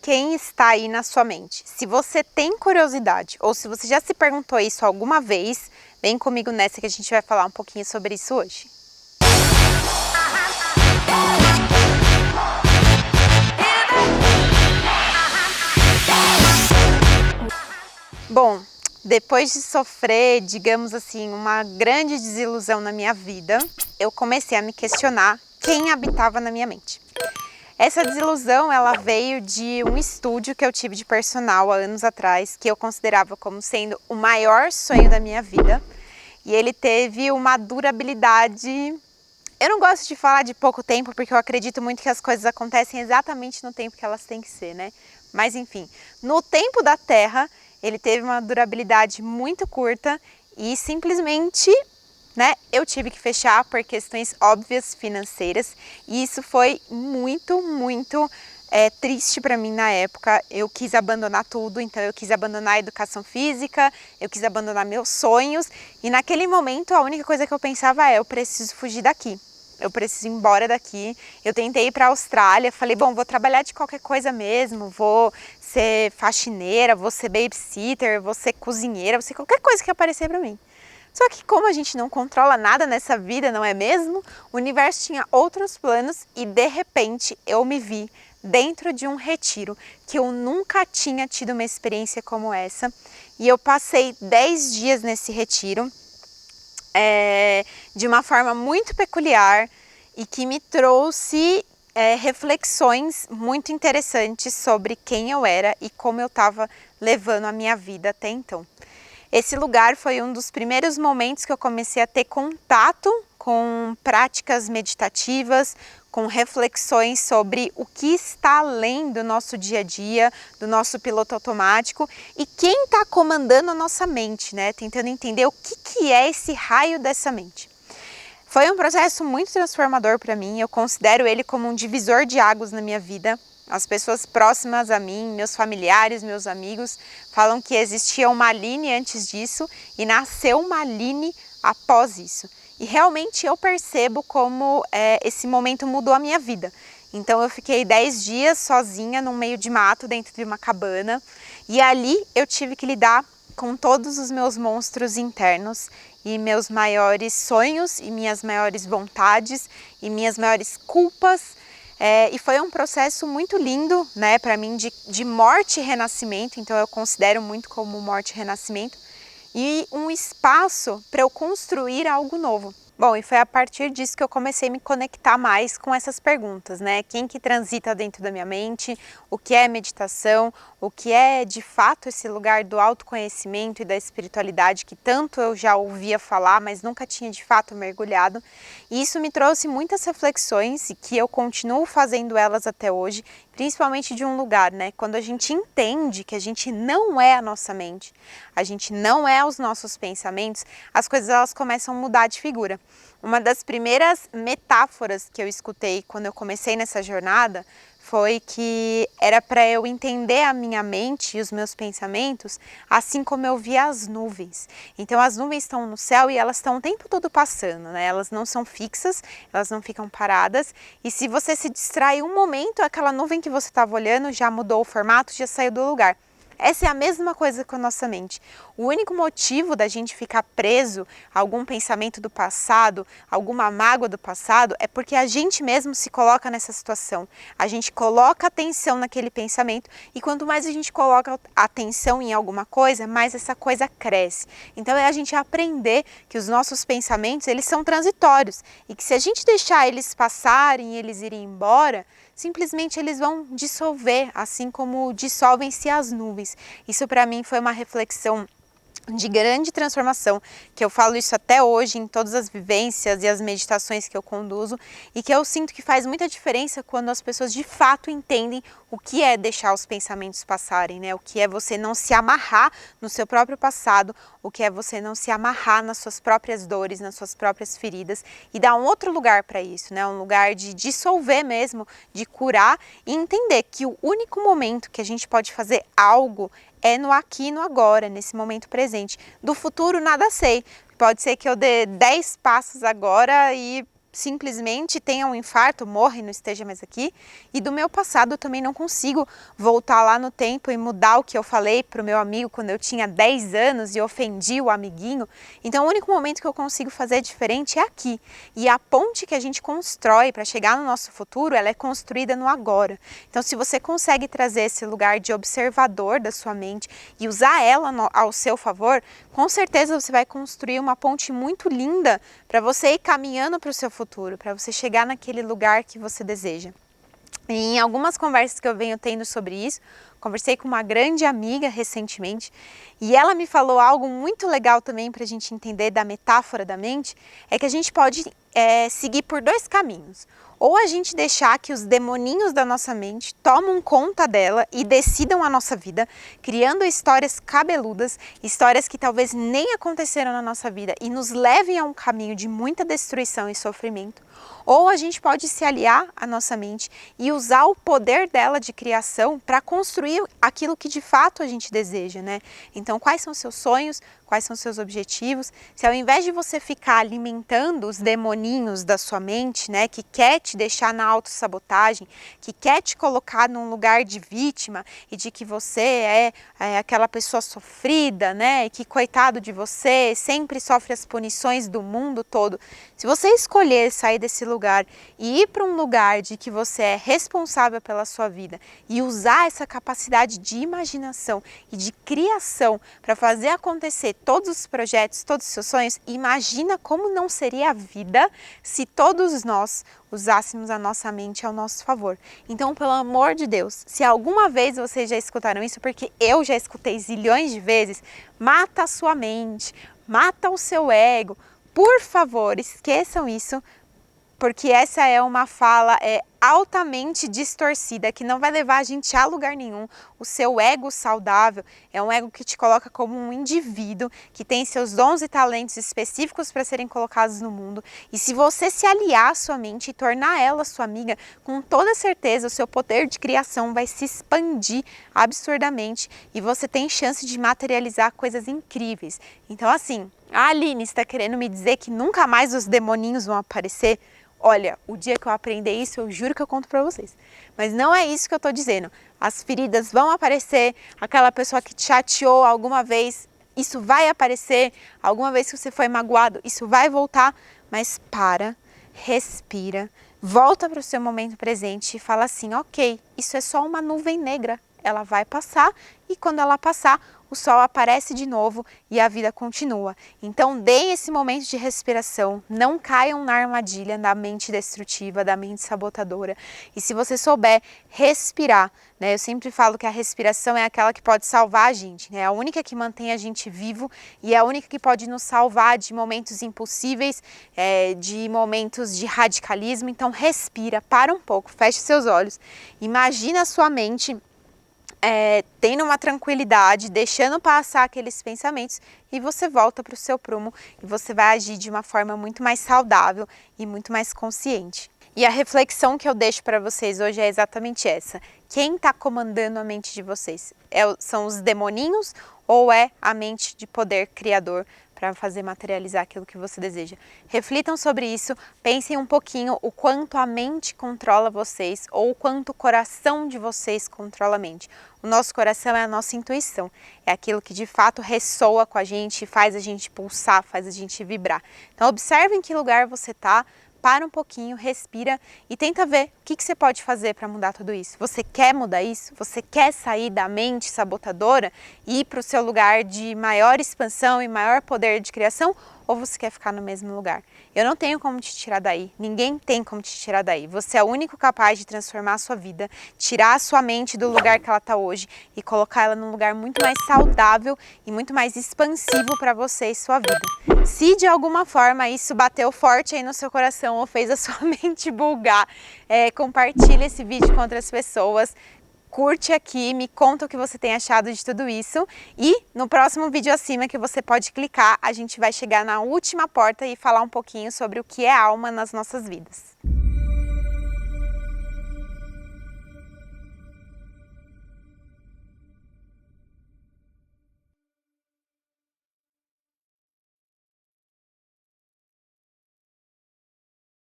quem está aí na sua mente. Se você tem curiosidade ou se você já se perguntou isso alguma vez, vem comigo nessa que a gente vai falar um pouquinho sobre isso hoje. Bom, depois de sofrer, digamos assim, uma grande desilusão na minha vida, eu comecei a me questionar quem habitava na minha mente. Essa desilusão, ela veio de um estúdio que eu tive de personal há anos atrás, que eu considerava como sendo o maior sonho da minha vida. E ele teve uma durabilidade... Eu não gosto de falar de pouco tempo, porque eu acredito muito que as coisas acontecem exatamente no tempo que elas têm que ser, né? Mas enfim, no tempo da Terra, ele teve uma durabilidade muito curta e simplesmente... eu tive que fechar por questões óbvias financeiras e isso foi muito triste para mim na época. Eu quis abandonar tudo, então eu quis abandonar a educação física, eu quis abandonar meus sonhos e naquele momento a única coisa que eu pensava é: eu preciso fugir daqui, eu preciso ir embora daqui. Eu tentei ir para a Austrália, falei, bom, vou trabalhar de qualquer coisa mesmo, vou ser faxineira, vou ser babysitter, vou ser cozinheira, vou ser qualquer coisa que aparecer para mim. Só que como a gente não controla nada nessa vida, não é mesmo? O universo tinha outros planos e de repente eu me vi dentro de um retiro que eu nunca tinha tido uma experiência como essa. E eu passei 10 dias nesse retiro de uma forma muito peculiar e que me trouxe reflexões muito interessantes sobre quem eu era e como eu estava levando a minha vida até então. Esse lugar foi um dos primeiros momentos que eu comecei a ter contato com práticas meditativas, com reflexões sobre o que está além do nosso dia a dia, do nosso piloto automático e quem está comandando a nossa mente, né? Tentando entender o que é esse raio dessa mente. Foi um processo muito transformador para mim, eu considero ele como um divisor de águas na minha vida. As pessoas próximas a mim, meus familiares, meus amigos, falam que existia uma Aline antes disso e nasceu uma Aline após isso. E realmente eu percebo como esse momento mudou a minha vida. Então eu fiquei 10 dias sozinha no meio de mato, dentro de uma cabana. E ali eu tive que lidar com todos os meus monstros internos e meus maiores sonhos e minhas maiores vontades e minhas maiores culpas. E foi um processo muito lindo, né, para mim de morte e renascimento, então eu considero muito como morte e renascimento, e um espaço para eu construir algo novo. Bom, e foi a partir disso que eu comecei a me conectar mais com essas perguntas, né? Quem que transita dentro da minha mente, o que é meditação, o que é de fato esse lugar do autoconhecimento e da espiritualidade que tanto eu já ouvia falar, mas nunca tinha de fato mergulhado. E isso me trouxe muitas reflexões e que eu continuo fazendo elas até hoje, principalmente de um lugar, né? Quando a gente entende que a gente não é a nossa mente, a gente não é os nossos pensamentos, as coisas elas começam a mudar de figura. Uma das primeiras metáforas que eu escutei quando eu comecei nessa jornada foi que era para eu entender a minha mente e os meus pensamentos assim como eu via as nuvens. Então as nuvens estão no céu e elas estão o tempo todo passando, né? Elas não são fixas, elas não ficam paradas e se você se distrai um momento, aquela nuvem que você estava olhando já mudou o formato, já saiu do lugar. Essa é a mesma coisa com a nossa mente. O único motivo da gente ficar preso a algum pensamento do passado, alguma mágoa do passado, é porque a gente mesmo se coloca nessa situação. A gente coloca atenção naquele pensamento e quanto mais a gente coloca atenção em alguma coisa, mais essa coisa cresce. Então é a gente aprender que os nossos pensamentos, eles são transitórios e que se a gente deixar eles passarem, eles irem embora, simplesmente eles vão dissolver, assim como dissolvem-se as nuvens. Isso para mim foi uma reflexão de grande transformação, que eu falo isso até hoje em todas as vivências e as meditações que eu conduzo e que eu sinto que faz muita diferença quando as pessoas de fato entendem o que é deixar os pensamentos passarem, né? O que é você não se amarrar no seu próprio passado, o que é você não se amarrar nas suas próprias dores, nas suas próprias feridas e dar um outro lugar para isso, né? Um lugar de dissolver mesmo, de curar e entender que o único momento que a gente pode fazer algo é no aqui e no agora, nesse momento presente. Do futuro nada sei. Pode ser que eu dê 10 passos agora e simplesmente tenha um infarto, morra e não esteja mais aqui. E do meu passado eu também não consigo voltar lá no tempo e mudar o que eu falei para o meu amigo quando eu tinha 10 anos e ofendi o amiguinho. Então o único momento que eu consigo fazer diferente é aqui. E a ponte que a gente constrói para chegar no nosso futuro, ela é construída no agora. Então se você consegue trazer esse lugar de observador da sua mente e usar ela ao seu favor, com certeza você vai construir uma ponte muito linda para você ir caminhando para o seu futuro, para você chegar naquele lugar que você deseja. E em algumas conversas que eu venho tendo sobre isso, conversei com uma grande amiga recentemente e ela me falou algo muito legal também para a gente entender da metáfora da mente, é que a gente pode seguir por dois caminhos. Ou a gente deixar que os demoninhos da nossa mente tomam conta dela e decidam a nossa vida, criando histórias cabeludas, histórias que talvez nem aconteceram na nossa vida e nos levem a um caminho de muita destruição e sofrimento. Ou a gente pode se aliar à nossa mente e usar o poder dela de criação para construir aquilo que de fato a gente deseja, né? Então, quais são seus sonhos? Quais são seus objetivos? Se ao invés de você ficar alimentando os demoninhos da sua mente, né, que quer te deixar na autossabotagem, que quer te colocar num lugar de vítima e de que você é aquela pessoa sofrida, né, e que coitado de você, sempre sofre as punições do mundo todo. Se você escolher sair desse lugar e ir para um lugar de que você é responsável pela sua vida e usar essa capacidade de imaginação e de criação para fazer acontecer todos os projetos, todos os seus sonhos, imagina como não seria a vida se todos nós usássemos a nossa mente ao nosso favor. Então, pelo amor de Deus, se alguma vez vocês já escutaram isso, porque eu já escutei zilhões de vezes, mata a sua mente, mata o seu ego, por favor, esqueçam isso, porque essa é uma fala altamente distorcida, que não vai levar a gente a lugar nenhum. O seu ego saudável é um ego que te coloca como um indivíduo, que tem seus dons e talentos específicos para serem colocados no mundo. E se você se aliar à sua mente e tornar ela sua amiga, com toda certeza o seu poder de criação vai se expandir absurdamente e você tem chance de materializar coisas incríveis. Então assim, a Aline está querendo me dizer que nunca mais os demoninhos vão aparecer? Olha, o dia que eu aprender isso, eu juro que eu conto pra vocês. Mas não é isso que eu tô dizendo. As feridas vão aparecer, aquela pessoa que te chateou alguma vez, isso vai aparecer. Alguma vez que você foi magoado, isso vai voltar. Mas para, respira, volta para o seu momento presente e fala assim, ok, isso é só uma nuvem negra. Ela vai passar e quando ela passar, o sol aparece de novo e a vida continua. Então, deem esse momento de respiração, não caiam na armadilha da mente destrutiva, da mente sabotadora. E se você souber respirar, né? Eu sempre falo que a respiração é aquela que pode salvar a gente, né? É a única que mantém a gente vivo e é a única que pode nos salvar de momentos impossíveis, de momentos de radicalismo. Então, respira, para um pouco, feche seus olhos, imagina a sua mente tendo uma tranquilidade, deixando passar aqueles pensamentos e você volta para o seu prumo e você vai agir de uma forma muito mais saudável e muito mais consciente. E a reflexão que eu deixo para vocês hoje é exatamente essa. Quem está comandando a mente de vocês? São os demoninhos ou é a mente de poder criador para fazer materializar aquilo que você deseja? Reflitam sobre isso, pensem um pouquinho o quanto a mente controla vocês ou o quanto o coração de vocês controla a mente. O nosso coração é a nossa intuição, é aquilo que de fato ressoa com a gente, faz a gente pulsar, faz a gente vibrar. Então observe em que lugar você está, para um pouquinho, respira e tenta ver o que você pode fazer para mudar tudo isso. Você quer mudar isso? Você quer sair da mente sabotadora e ir para o seu lugar de maior expansão e maior poder de criação? Ou você quer ficar no mesmo lugar? Eu não tenho como te tirar daí, ninguém tem como te tirar daí. Você é o único capaz de transformar a sua vida, tirar a sua mente do lugar que ela está hoje e colocar ela num lugar muito mais saudável e muito mais expansivo para você e sua vida. Se de alguma forma isso bateu forte aí no seu coração ou fez a sua mente bugar, compartilhe esse vídeo com outras pessoas. Curte aqui, me conta o que você tem achado de tudo isso e no próximo vídeo acima que você pode clicar, a gente vai chegar na última porta e falar um pouquinho sobre o que é alma nas nossas vidas.